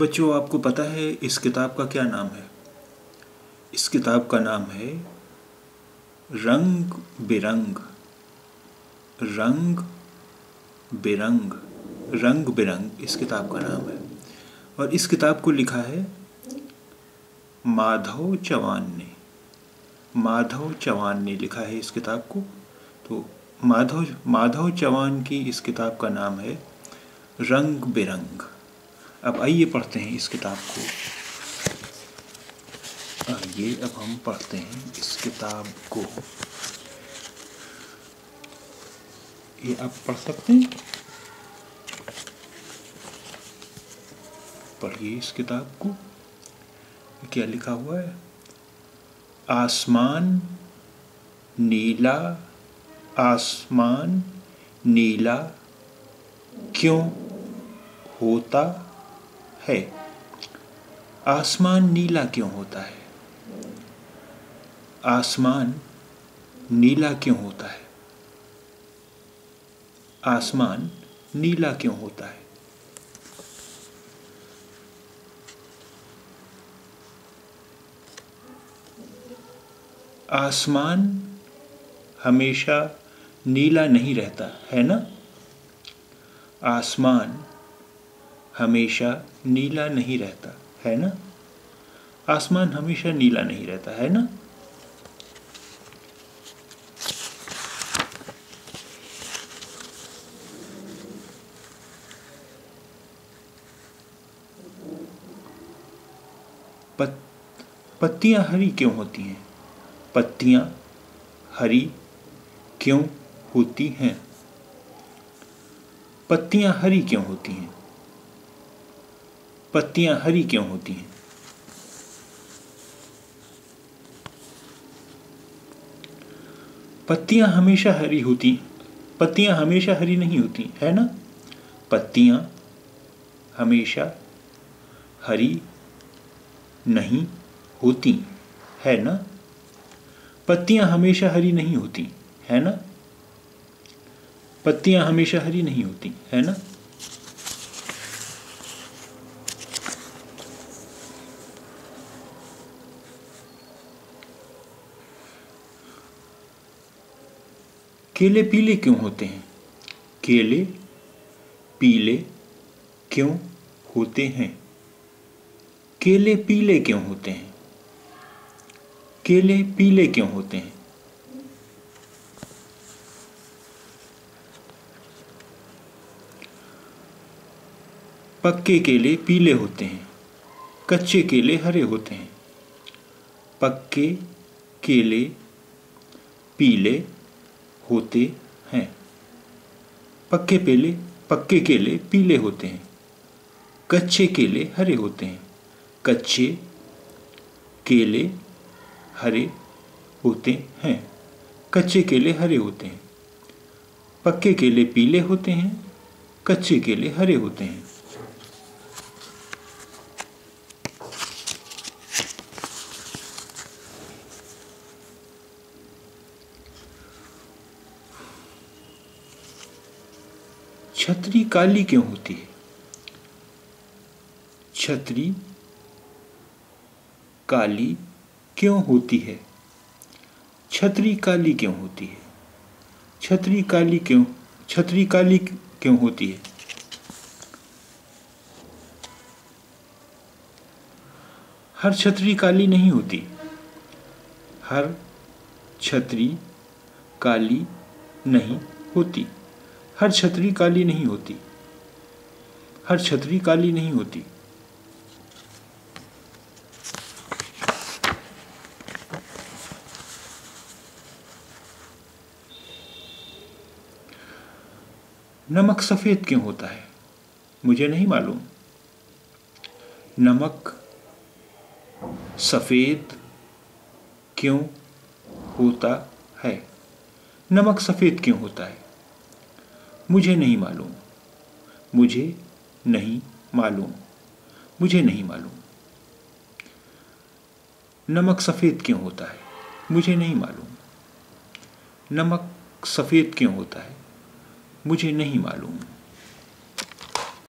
बच्चों, आपको पता है इस किताब का क्या नाम है? इस किताब का नाम है रंग बिरंग। रंग बिरंग, रंग बिरंग इस किताब का नाम है। और इस किताब को लिखा है माधव चवान ने। माधव चवान ने लिखा है इस किताब को। तो माधव चवान की इस किताब का नाम है रंग बिरंग। अब आइए पढ़ते हैं इस किताब को। आइए अब हम पढ़ते हैं इस किताब को। ये आप पढ़ सकते हैं। पढ़िए इस किताब को। क्या लिखा हुआ है? आसमान नीला, आसमान नीला क्यों होता है? आसमान नीला क्यों होता है? आसमान नीला क्यों होता है? आसमान नीला क्यों होता है? आसमान हमेशा नीला नहीं रहता है ना? आसमान हमेशा नीला नहीं रहता है ना? आसमान हमेशा नीला नहीं रहता है ना? पत्तियां हरी क्यों होती हैं? पत्तियां हरी क्यों होती हैं? पत्तियां हरी क्यों होती हैं? पत्तियां हरी क्यों होती हैं? पत्तियां हमेशा हरी होती, पत्तियां हमेशा हरी नहीं होती है ना? पत्तियां हमेशा हरी नहीं होती है ना? पत्तियां हमेशा हरी नहीं होती है ना? पत्तियां हमेशा हरी नहीं होती है ना? केले पीले क्यों होते हैं? केले पीले क्यों होते हैं? केले पीले क्यों होते हैं? केले पीले क्यों होते हैं? पक्के केले पीले होते हैं, कच्चे केले हरे होते हैं। पक्के केले पीले होते हैं। पक्के केले पीले होते हैं, कच्चे केले हरे होते हैं। कच्चे केले हरे होते हैं। कच्चे केले हरे होते हैं। पक्के केले पीले होते हैं, कच्चे केले हरे होते हैं। छतरी काली क्यों होती है? छतरी काली क्यों होती है? छतरी काली क्यों होती है? छतरी काली क्यों होती है? हर छतरी काली नहीं होती। हर छतरी काली नहीं होती। हर छतरी काली नहीं होती। हर छतरी काली नहीं होती। नमक सफेद क्यों होता है? मुझे नहीं मालूम। नमक सफेद क्यों होता है? नमक सफेद क्यों होता है? मुझे नहीं मालूम। मुझे नहीं मालूम। मुझे नहीं मालूम। नमक सफेद क्यों होता है? मुझे नहीं मालूम। नमक सफेद क्यों होता है? मुझे नहीं मालूम।